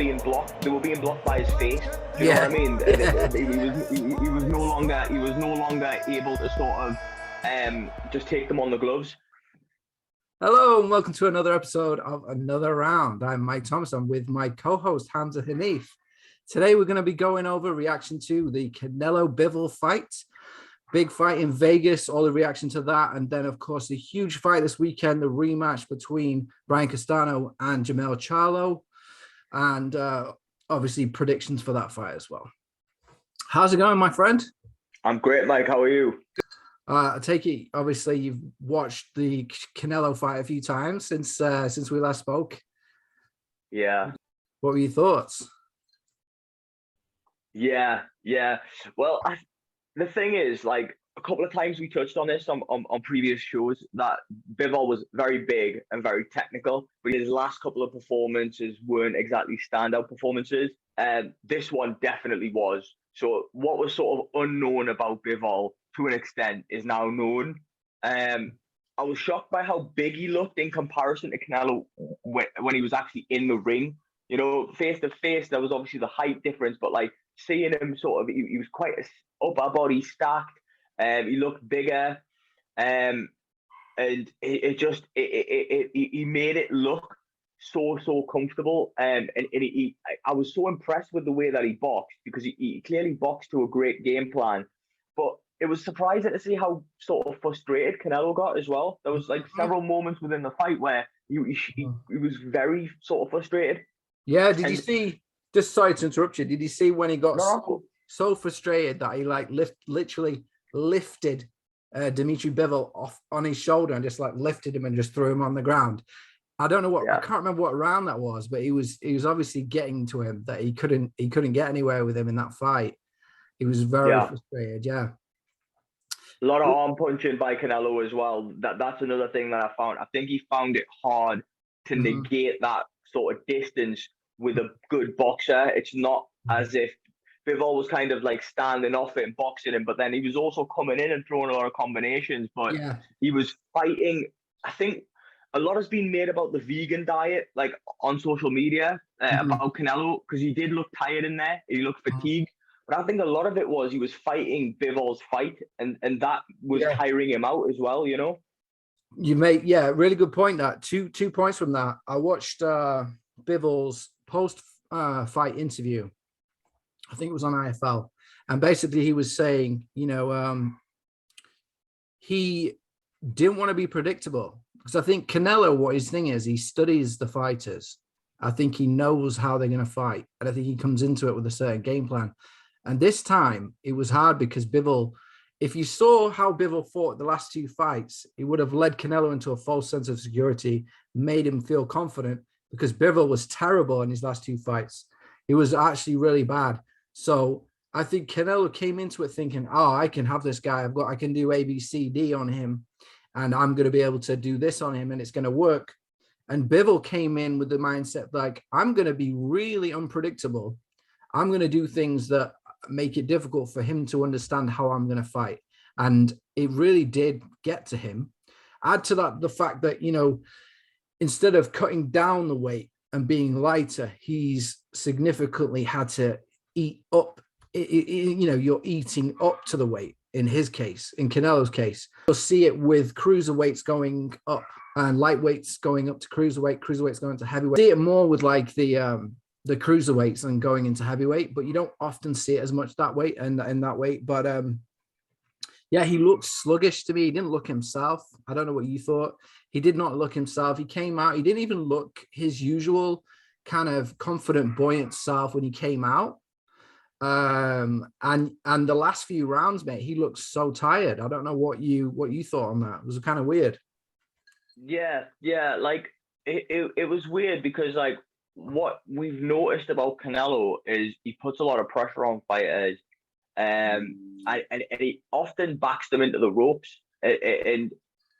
being blocked. They were being blocked by his face. Do you know what I mean? He was no longer able to sort of just take them on the gloves. Hello and welcome to another episode of Another Round. I'm Mike Thomas. I'm with my co-host Hamza Hanif. Today we're going to be going over reaction to the Canelo Bivol fight. Big fight in Vegas, all the reaction to that. And then, of course, the huge fight this weekend, the rematch between Brian Castano and Jermell Charlo. And obviously predictions for that fight as well. How's it going, my friend? I'm great, Mike. How are you? I take it, obviously, you've watched the Canelo fight a few times since we last spoke. Yeah. What were your thoughts? Yeah. Well, the thing is, like, a couple of times we touched on this on previous shows that Bivol was very big and very technical, but his last couple of performances weren't exactly standout performances. This one definitely was. So what was sort of unknown about Bivol to an extent is now known. I was shocked by how big he looked in comparison to Canelo when he was actually in the ring. You know, face to face, there was obviously the height difference, but like seeing him sort of, he was quite a upper body stacked. He looked bigger, and he made it look so comfortable. I was so impressed with the way that he boxed, because he clearly boxed to a great game plan. But it was surprising to see how sort of frustrated Canelo got as well. There was like several moments within the fight where he was very sort of frustrated. Yeah, you see? Just sorry to interrupt you. Did you see when he got so frustrated that he like literally lifted Dmitry Bivol off on his shoulder and just like lifted him and just threw him on the ground? I don't know what I can't remember what round that was, but he was obviously getting to him that he couldn't get anywhere with him in that fight. He was very frustrated. Yeah. A lot of arm punching by Canelo as well. That's another thing that I found. I think he found it hard to negate that sort of distance with a good boxer. It's not as if Bivol was kind of like standing off it and boxing him, but then he was also coming in and throwing a lot of combinations. But he was fighting. I think a lot has been made about the vegan diet, like on social media, about Canelo, because he did look tired in there. He looked fatigued. But I think a lot of it was he was fighting Bivol's fight, and that was tiring him out as well, you know? You make, really good point. That two points from that. I watched Bivol's post fight interview. I think it was on IFL, and basically he was saying, you know, he didn't want to be predictable, because I think Canelo, what his thing is, he studies the fighters. I think he knows how they're going to fight, and I think he comes into it with a certain game plan. And this time it was hard because Bivol, if you saw how Bivol fought the last two fights, it would have led Canelo into a false sense of security, made him feel confident, because Bivol was terrible in his last two fights. He was actually really bad. So I think Canelo came into it thinking, oh, I can have this guy. I can do A, B, C, D on him, and I'm going to be able to do this on him, and it's going to work. And Bivol came in with the mindset like, I'm going to be really unpredictable. I'm going to do things that make it difficult for him to understand how I'm going to fight. And it really did get to him. Add to that the fact that, you know, instead of cutting down the weight and being lighter, he's significantly had to eat up. You know, you're eating up to the weight in his case. In Canelo's case, you'll see it with cruiserweights going up and lightweights going up to cruiserweights going to heavyweight. See it more with like the cruiserweights and going into heavyweight, but you don't often see it as much that weight and in that weight. But he looked sluggish to me. He didn't look himself. I don't know what you thought. He did not look himself. He came out. He didn't even look his usual kind of confident, buoyant self when he came out. And the last few rounds, mate, he looked so tired. I don't know what you thought on that. It was kind of weird. Yeah. Like it was weird because like what we've noticed about Canelo is he puts a lot of pressure on fighters, and he often backs them into the ropes. And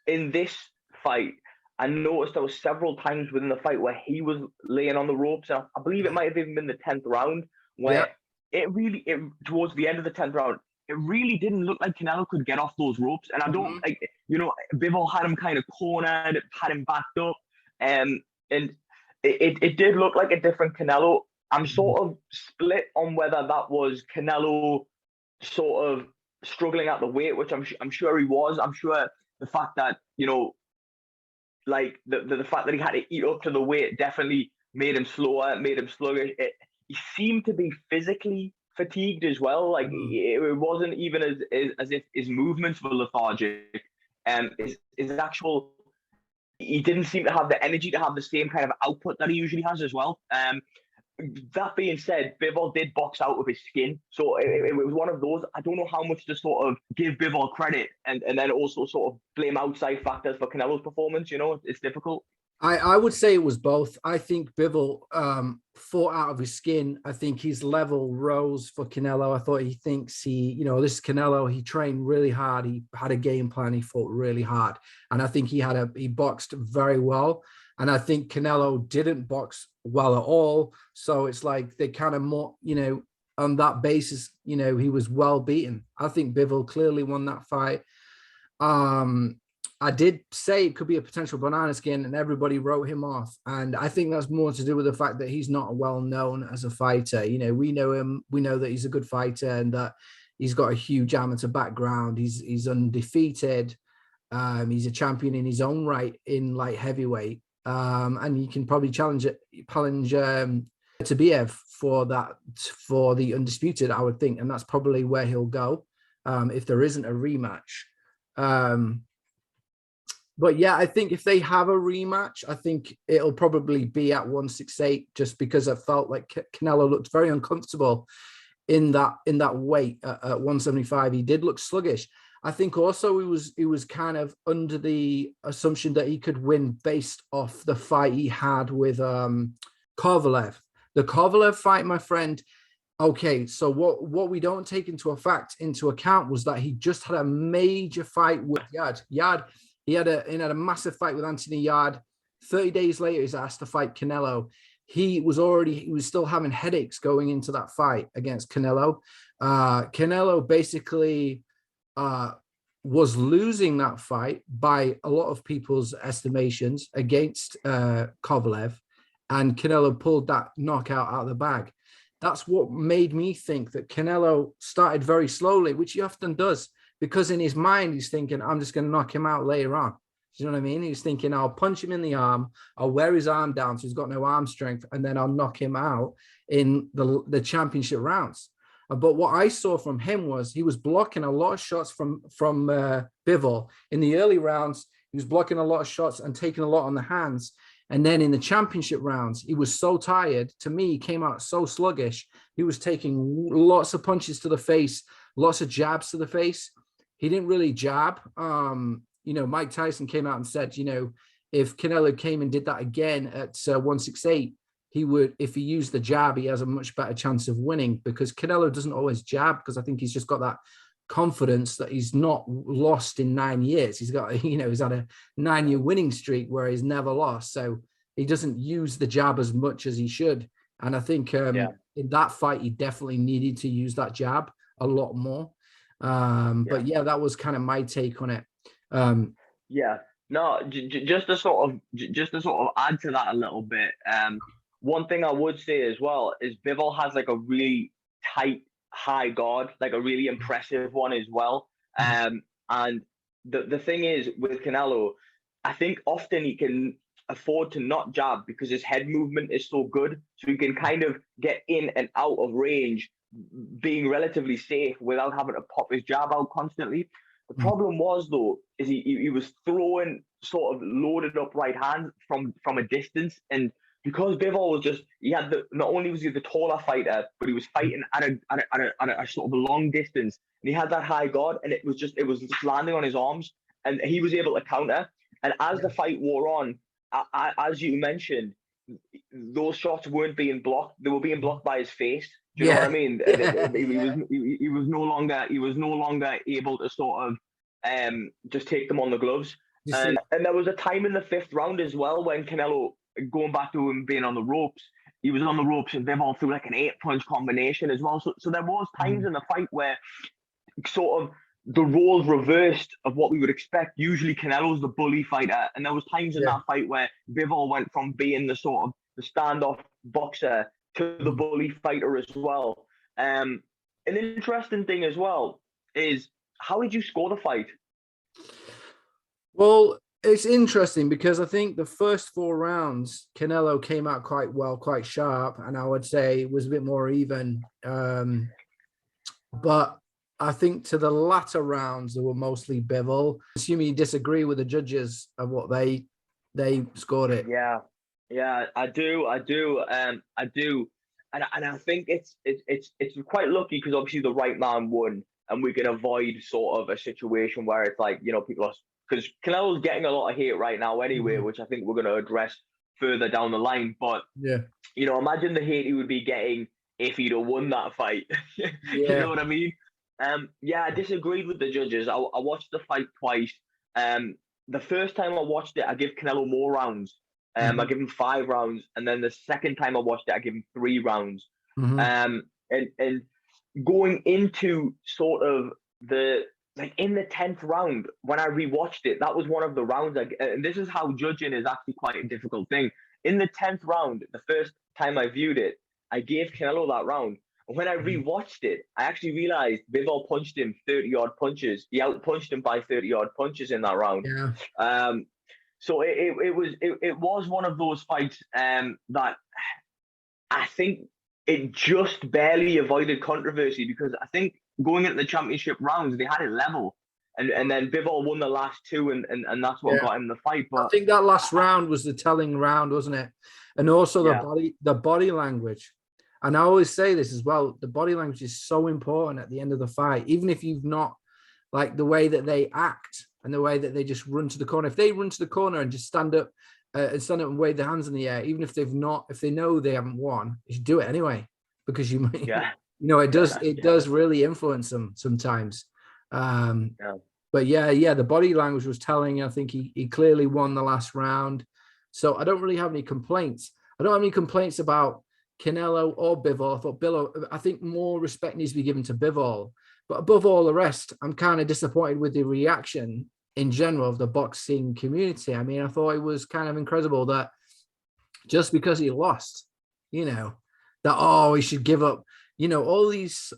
in this fight, I noticed there was several times within the fight where he was laying on the ropes. And I believe it might have even been the 10th round where it towards the end of the 10th round, it really didn't look like Canelo could get off those ropes. And I don't like, you know, Bivol had him kind of cornered, had him backed up, and it did look like a different Canelo. I'm sort of split on whether that was Canelo sort of struggling at the weight, which I'm sure he was. I'm sure the fact that, you know, like the fact that he had to eat up to the weight definitely made him slower, made him sluggish. He seemed to be physically fatigued as well. Like it wasn't even as if his movements were lethargic. His actual, he didn't seem to have the energy to have the same kind of output that he usually has as well. That being said, Bivol did box out of his skin. So it was one of those. I don't know how much to sort of give Bivol credit and then also sort of blame outside factors for Canelo's performance. You know, it's difficult. I would say it was both. I think Bivol fought out of his skin. I think his level rose for Canelo. I thought he thinks this is Canelo. He trained really hard. He had a game plan. He fought really hard. And I think he boxed very well. And I think Canelo didn't box well at all. So it's like they kind of more, on that basis, he was well beaten. I think Bivol clearly won that fight. I did say it could be a potential banana skin and everybody wrote him off. And I think that's more to do with the fact that he's not well known as a fighter. We know him. We know that he's a good fighter and that he's got a huge amateur background. He's undefeated. He's a champion in his own right in light heavyweight. And he can probably challenge Tabiev for the undisputed, I would think. And that's probably where he'll go if there isn't a rematch. But yeah, I think if they have a rematch, I think it'll probably be at 168, just because I felt like Canelo looked very uncomfortable in that weight at 175. He did look sluggish. I think also he was kind of under the assumption that he could win based off the fight he had with Kovalev. The Kovalev fight, my friend. Okay, so what we don't take into account was that he just had a major fight with Yard. He had a massive fight with Anthony Yard. 30 days later, he's asked to fight Canelo. He was still having headaches going into that fight against Canelo. Canelo basically was losing that fight by a lot of people's estimations against Kovalev, and Canelo pulled that knockout out of the bag. That's what made me think that Canelo started very slowly, which he often does. Because in his mind, he's thinking, I'm just going to knock him out later on. You know what I mean? He's thinking, I'll punch him in the arm. I'll wear his arm down so he's got no arm strength. And then I'll knock him out in the championship rounds. But what I saw from him was he was blocking a lot of shots from Bivol. In the early rounds, he was blocking a lot of shots and taking a lot on the hands. And then in the championship rounds, he was so tired. To me, he came out so sluggish. He was taking lots of punches to the face, lots of jabs to the face. He didn't really jab. Mike Tyson came out and said, if Canelo came and did that again at 168, he would, if he used the jab, he has a much better chance of winning, because Canelo doesn't always jab, because I think he's just got that confidence that he's not lost in 9 years. He's got, he's had a 9-year winning streak where he's never lost. So he doesn't use the jab as much as he should. And I think in that fight, he definitely needed to use that jab a lot more. But yeah, that was kind of my take on it. Just to sort of add to that a little bit. One thing I would say as well is Bivol has like a really tight high guard, like a really impressive one as well. And the thing is with Canelo, I think often he can afford to not jab because his head movement is so good, so he can kind of get in and out of range, being relatively safe without having to pop his jab out constantly. The problem was, though, is he was throwing sort of loaded up right hand from a distance, and because Bivol was just, he had not only was he the taller fighter, but he was fighting at a sort of a long distance, and he had that high guard, and it was just landing on his arms, and he was able to counter. And as the fight wore on, as you mentioned, those shots weren't being blocked; they were being blocked by his face. Do you know what I mean? He was no longer able to sort of just take them on the gloves. And there was a time in the 5th round as well when Canelo, going back to him being on the ropes, he was on the ropes and Bivol threw like an 8-punch combination as well. So there was times in the fight where sort of the roles reversed of what we would expect. Usually Canelo's the bully fighter, and there was times in that fight where Bivol went from being the sort of the standoff boxer to the bully fighter as well. An interesting thing as well is, how did you score the fight? Well, it's interesting because I think the first 4 rounds, Canelo came out quite well, quite sharp, and I would say it was a bit more even. But I think to the latter rounds, they were mostly Bivol. Assuming you disagree with the judges of what they scored it. Yeah, I do, I do, and I think it's quite lucky because obviously the right man won, and we can avoid sort of a situation where it's like, people are, because Canelo's getting a lot of hate right now anyway, which I think we're going to address further down the line. But yeah, imagine the hate he would be getting if he'd have won that fight. You know what I mean? I disagreed with the judges. I watched the fight twice. The first time I watched it, I give Canelo more rounds. I give him 5 rounds, and then the second time I watched it, I give him 3 rounds. And going into sort of in the 10th round, when I rewatched it, that was one of the rounds. And this is how judging is actually quite a difficult thing. In the 10th round, the first time I viewed it, I gave Canelo that round. And when I rewatched it, I actually realized Bivol punched him 30-yard punches. He outpunched him by 30-yard punches in that round. Yeah. So it was one of those fights that I think it just barely avoided controversy, because I think going into the championship rounds, they had it level. And then Bivol won the last 2, and that's what got him the fight. But I think that last round was the telling round, wasn't it? And also the body language. And I always say this as well, the body language is so important at the end of the fight, even if you've not, like the way that they act and the way that they just run to the corner. If they run to the corner and just stand up and wave their hands in the air, even if if they know they haven't won, you should do it anyway, because it does really influence them sometimes. But the body language was telling. I think he clearly won the last round. So I don't really have any complaints. I don't have any complaints about Canelo or Bivol. I think more respect needs to be given to Bivol. But above all the rest, I'm kind of disappointed with the reaction in general of the boxing community. I mean, I thought it was kind of incredible that just because he lost, that, he should give up, all these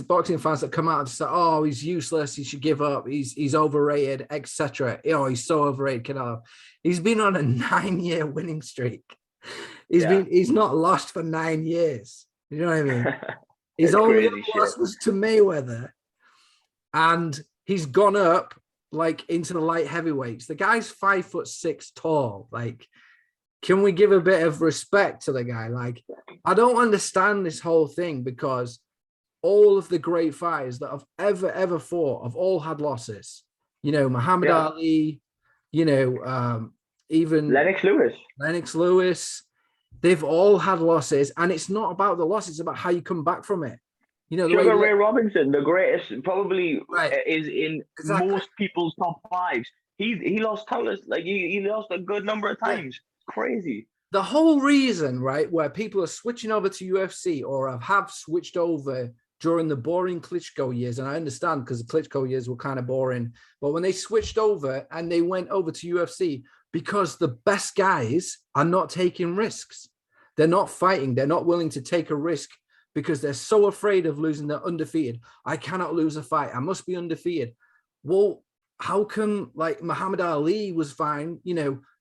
boxing fans that come out and say, he's useless, he should give up, he's overrated, etc. He's so overrated, Canelo. He's been on a 9-year winning streak. He's not lost for 9 years. You know what I mean? His only loss was to Mayweather, and he's gone up into the light heavyweights. The guy's 5'6" tall. Can we give a bit of respect to the guy? I don't understand this whole thing, because all of the great fighters that have ever fought have all had losses. Muhammad Ali, even Lennox Lewis, they've all had losses, and it's not about the loss, it's about how you come back from it. Sugar Ray Robinson, the greatest, probably is in most people's top 5s. He lost countless, he lost a good number of times. Crazy. The whole reason, where people are switching over to UFC or have switched over during the boring Klitschko years, and I understand because the Klitschko years were kind of boring, but when they switched over and they went over to UFC, because the best guys are not taking risks. They're not fighting. They're not willing to take a risk because they're so afraid of losing. They're undefeated. I cannot lose a fight. I must be undefeated. Well, how come Muhammad Ali was fine?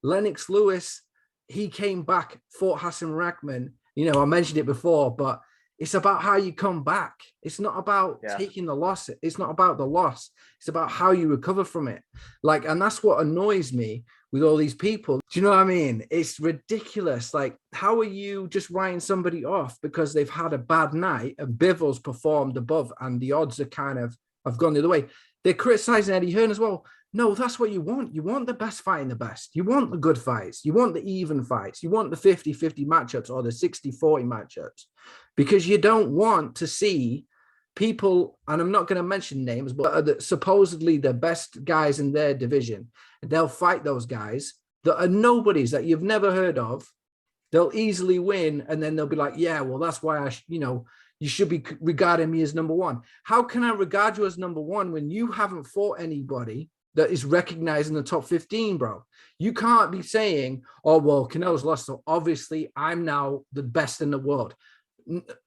Lennox Lewis, he came back, fought Hassan Rahman. I mentioned it before, but it's about how you come back. It's not about taking the loss. It's not about the loss. It's about how you recover from it. And that's what annoys me with all these people. Do you know what I mean? It's ridiculous. How are you just writing somebody off because they've had a bad night and Bivol's performed above and the odds are have gone the other way? They're criticizing Eddie Hearn as well. No, that's what you want. You want the best fighting the best. You want the good fights. You want the even fights. You want the 50-50 matchups or the 60-40 matchups, because you don't want to see people, and I'm not going to mention names, but supposedly the best guys in their division. They'll fight those guys that are nobodies that you've never heard of. They'll easily win, and then they'll be like, yeah, well, that's why you should be regarding me as number one. How can I regard you as number one when you haven't fought anybody that is recognized in the top 15, bro. You can't be saying, oh, well, Canelo's lost, so obviously I'm now the best in the world.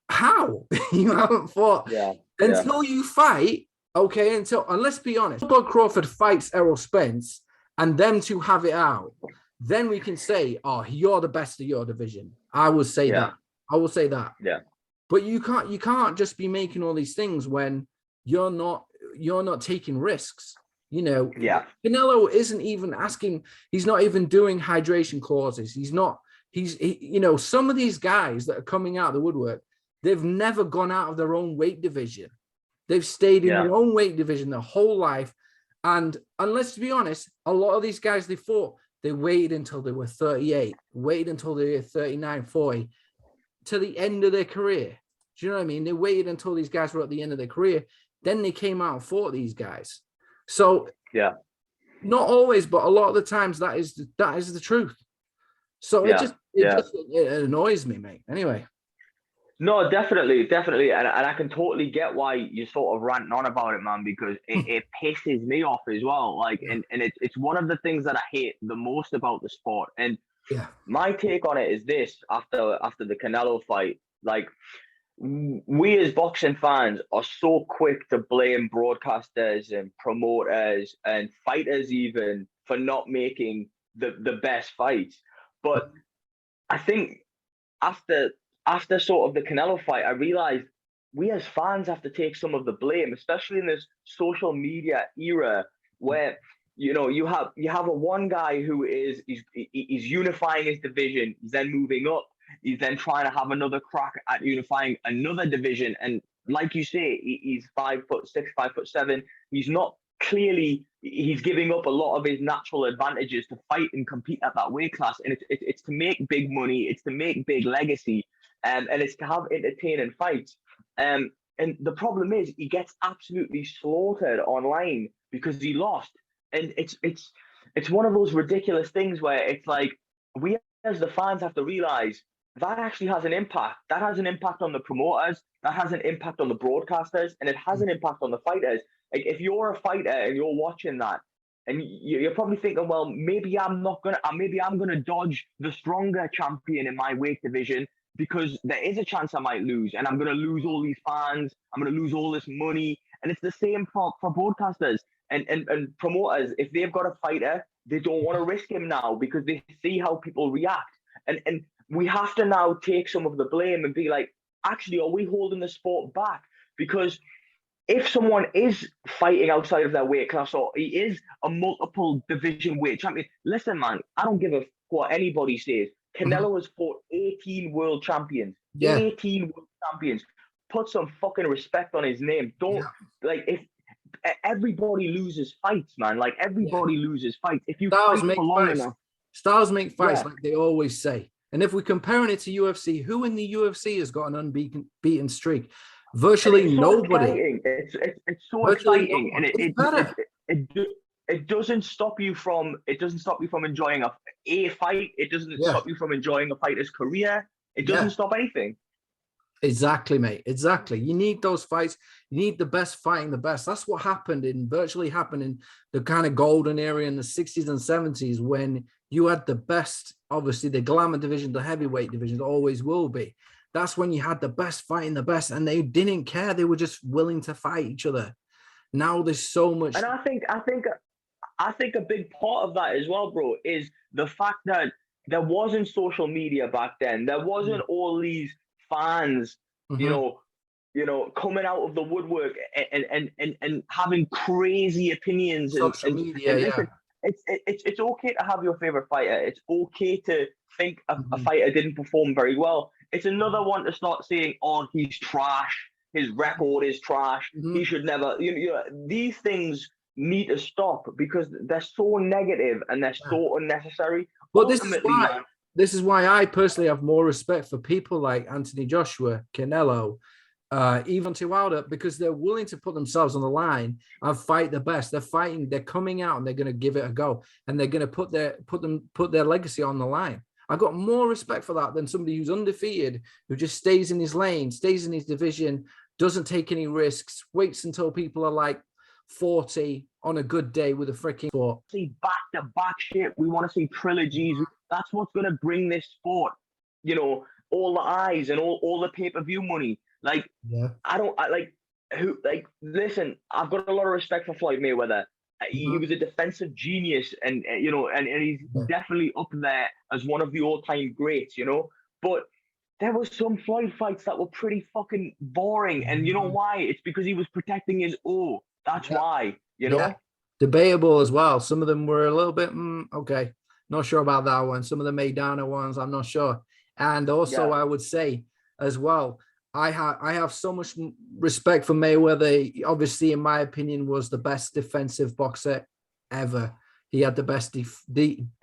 How? You haven't fought until you fight, okay, and let's be honest, Bud Crawford fights Errol Spence and them two have it out, then we can say, oh, you're the best of your division. I will say that. I will say that. Yeah. But you can't just be making all these things when you're not taking risks. You know, Canelo isn't even asking, he's not even doing hydration clauses. You know, some of these guys that are coming out of the woodwork, they've never gone out of their own weight division. They've stayed in their own weight division their whole life. And let's be honest, a lot of these guys they waited until they were 38, waited until they were 39, 40, to the end of their career. Do you know what I mean? They waited until these guys were at the end of their career. Then they came out and fought these guys. So not always, but a lot of the times that is the truth. So it just annoys me, mate. Anyway. No, definitely, and I can totally get why you sort of ranting on about it, man, because it pisses me off as well. Like, and it's one of the things that I hate the most about the sport. And my take on it is this: after the Canelo fight, like, we as boxing fans are so quick to blame broadcasters and promoters and fighters even for not making the best fights. But I think after sort of the Canelo fight, I realized we as fans have to take some of the blame, especially in this social media era where, you know, you have a one guy who is unifying his division, he's then moving up, he's then trying to have another crack at unifying another division. And like you say, he's 5'6", 5'7". He's giving up a lot of his natural advantages to fight and compete at that weight class. And it's to make big money, it's to make big legacy, and it's to have entertaining fights. And the problem is he gets absolutely slaughtered online because he lost. And it's one of those ridiculous things where it's like, we as the fans have to realize that actually has an impact. That has an impact on the promoters, that has an impact on the broadcasters, and it has an impact on the fighters. Like, if you're a fighter and you're watching that, and you're probably thinking, well, maybe I'm gonna dodge the stronger champion in my weight division because there is a chance I might lose, and I'm gonna lose all these fans, I'm gonna lose all this money. And it's the same for broadcasters and promoters. If they've got a fighter, they don't want to risk him now because they see how people react. And we have to now take some of the blame and be like, actually, are we holding the sport back? Because if someone is fighting outside of their weight class, or he is a multiple division weight champion, listen, man, I don't give a what anybody says. Canelo has fought 18 world champions. 18 world champions. Put some fucking respect on his name. Don't like, if everybody loses fights, man. Like, everybody loses fights. If you Stars fight make for long fights. enough, Stars make fights, like they always say. And if we're comparing it to UFC, who in the UFC has got an unbeaten streak? Virtually nobody. It's so exciting, and it doesn't stop you from enjoying a fight. It doesn't stop you from enjoying a fighter's career. It doesn't stop anything. Exactly, mate. Exactly. You need those fights. You need the best fighting the best. That's what virtually happened in the kind of golden era in the 60s and 70s, when you had the best, obviously the glamour division, the heavyweight division, always will be. That's when you had the best fighting the best, and they didn't care. They were just willing to fight each other. Now there's so much. And I think a big part of that as well, bro, is the fact that there wasn't social media back then. There wasn't all these fans, you know, coming out of the woodwork and having crazy opinions. Social media, listen, it's okay to have your favorite fighter. It's okay to think a fighter didn't perform very well. It's another one to start saying, oh, he's trash, his record is trash, he should never, you know, these things need to stop because they're so negative and they're so unnecessary. But this is why I personally have more respect for people like Anthony Joshua, Canelo, even to Wilder, because they're willing to put themselves on the line and fight the best. They're fighting, they're coming out and they're going to give it a go, and they're going to put their legacy on the line. I got more respect for that than somebody who's undefeated, who just stays in his lane, stays in his division, doesn't take any risks, waits until people are like 40, on a good day with a freaking sport. See back-to-back shit. We want to see trilogies. That's what's going to bring this sport, you know, all the eyes and all the pay-per-view money. Like, Yeah. Listen, I've got a lot of respect for Floyd Mayweather. He was a defensive genius, and you know, and he's definitely up there as one of the all-time greats, you know. But there were some Floyd fights that were pretty fucking boring, and you know why? It's because he was protecting his O. That's why, you know. Debatable as well. Some of them were a little bit okay. Not sure about that one. Some of the Maidana ones, I'm not sure. And also, I would say as well, I have so much respect for Mayweather. Obviously, in my opinion, was the best defensive boxer ever. He had the best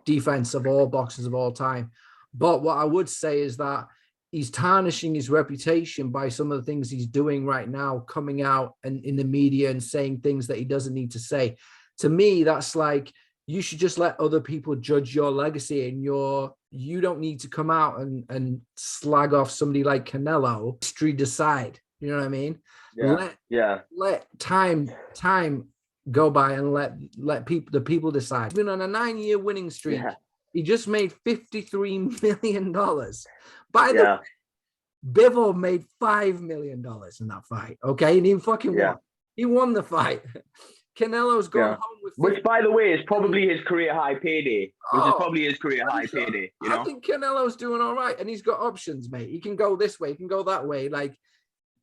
defense of all boxers of all time. But what I would say is that he's tarnishing his reputation by some of the things he's doing right now, coming out and in the media and saying things that he doesn't need to say. To me, that's like, you should just let other people judge your legacy, and you don't need to come out and slag off somebody like Canelo. History decide. You know what I mean? Let time go by and let the people decide. He's been on a 9-year winning streak. Yeah. He just made $53 million. By the way, Bivol made $5 million in that fight. Okay, and he fucking won. He won the fight. Canelo's going home with, which, by the way, is probably his career high payday. You know, I think Canelo's doing all right, and he's got options, mate. He can go this way, he can go that way. Like,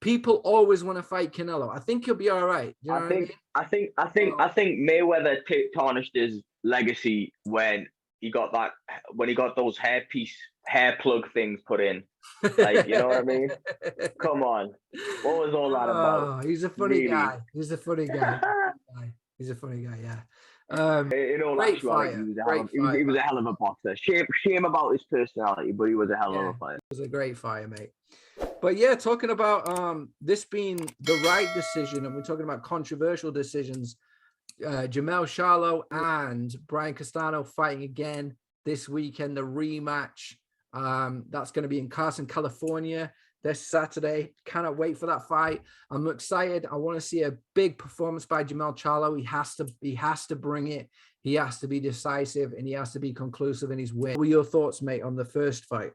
people always want to fight Canelo. I think he'll be all right. You know I think Mayweather tarnished his legacy when he got those hair plug things put in. Like, you know what I mean? Come on. What was all that about? He's a funny guy. He's a funny guy. Yeah. In all actuality, he was a hell of a boxer. Shame about his personality, but he was a hell of a fighter. He was a great fighter, mate. But yeah, talking about this being the right decision, and we're talking about controversial decisions. Jermell Charlo and Brian Castano fighting again this weekend, the rematch. That's going to be in Carson, California this Saturday. Cannot wait for that fight. I'm excited. I want to see a big performance by Jermell Charlo. He has to bring it. He has to be decisive, and he has to be conclusive in his win. What were your thoughts, mate, on the first fight?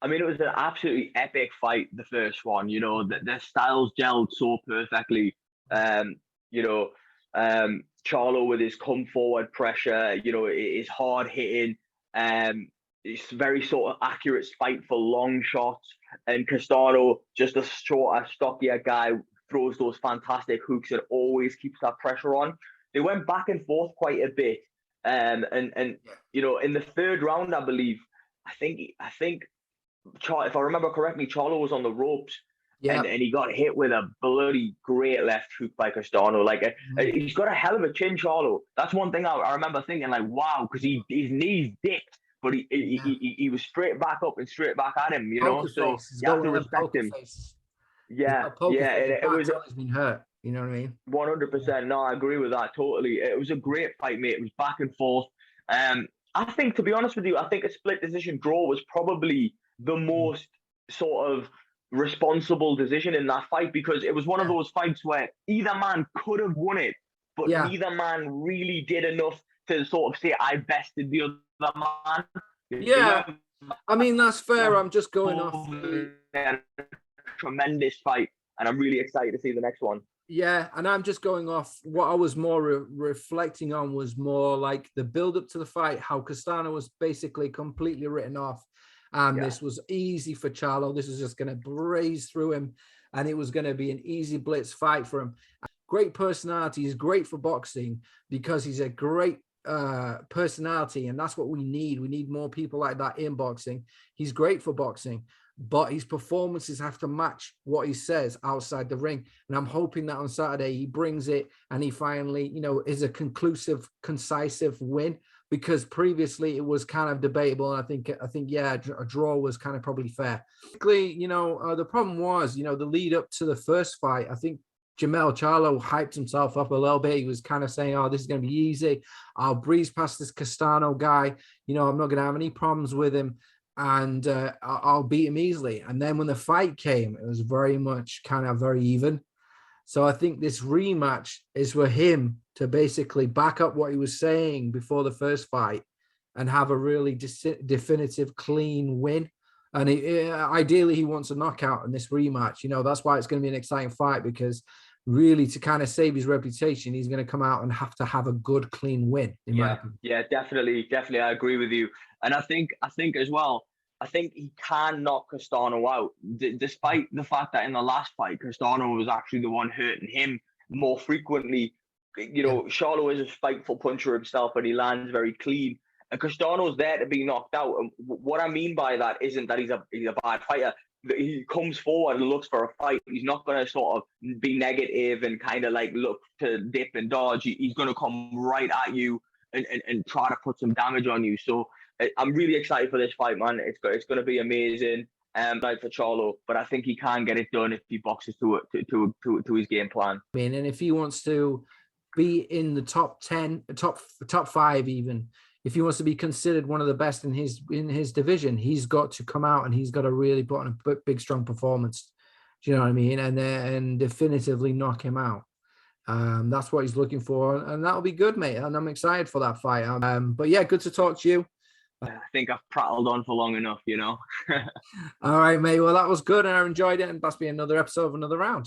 I mean, it was an absolutely epic fight, the first one. You know, their styles gelled so perfectly. Charlo with his come forward pressure, you know, his hard hitting, it's very sort of accurate, spiteful long shots, and Castano, just a shorter, stockier guy, throws those fantastic hooks and always keeps that pressure on. They went back and forth quite a bit, and you know, in the third round, I believe, I think, if I remember correctly, Charlo was on the ropes. Yeah. And he got hit with a bloody great left hook by Castano. Like, he's got a hell of a chin, Charlo. That's one thing I remember thinking, like, wow, because his knees dipped, but he was straight back up and straight back at him, you know. So you have to respect him. Yeah. It was always been hurt. You know what I mean? 100%. No, I agree with that totally. It was a great fight, mate. It was back and forth. I think, to be honest with you, I think a split decision draw was probably the most sort of responsible decision in that fight, because it was one of those fights where either man could have won it, but neither man really did enough to sort of say, I bested the other man. Yeah, I mean, that's fair. I'm just going off tremendous fight, and I'm really excited to see the next one. Yeah, and I'm just going off what I was more reflecting on was more like the build up to the fight, how Castano was basically completely written off. And this was easy for Charlo. This was just going to breeze through him, and it was going to be an easy blitz fight for him. Great personality. He's great for boxing because he's a great personality, and that's what we need. We need more people like that in boxing. He's great for boxing, but his performances have to match what he says outside the ring. And I'm hoping that on Saturday he brings it, and he finally, you know, is a conclusive, concisive win. Because previously it was kind of debatable, and I think a draw was kind of probably fair. You know, the problem was, you know, the lead up to the first fight, I think Jermell Charlo hyped himself up a little bit. He was kind of saying, "Oh, this is going to be easy. I'll breeze past this Castano guy. You know, I'm not going to have any problems with him, and I'll beat him easily." And then when the fight came, it was very much kind of very even. So I think this rematch is for him to basically back up what he was saying before the first fight and have a really definitive, clean win. And ideally, he wants a knockout in this rematch. You know, that's why it's going to be an exciting fight, because really, to kind of save his reputation, he's going to come out and have to have a good, clean win. Yeah, definitely. I agree with you. And I think as well, I think he can knock Castano out, despite the fact that in the last fight, Castano was actually the one hurting him more frequently. You know, Charlo is a spiteful puncher himself, and he lands very clean. And Castano's there to be knocked out. And what I mean by that isn't that he's a bad fighter. He comes forward and looks for a fight. He's not going to sort of be negative and kind of like look to dip and dodge. He's going to come right at you and try to put some damage on you. So I'm really excited for this fight, man. It's going to be amazing. Night for Charlo, but I think he can get it done if he boxes to his game plan. I mean, and if he wants to be in the top 10, top 5 even, if he wants to be considered one of the best in his division, he's got to come out and he's got to really put on a big, strong performance. Do you know what I mean? And definitively knock him out. That's what he's looking for, and that'll be good, mate. And I'm excited for that fight. But yeah, good to talk to you. I think I've prattled on for long enough, you know. All right, mate. Well, that was good, and I enjoyed it. And that's been another episode of Another Round.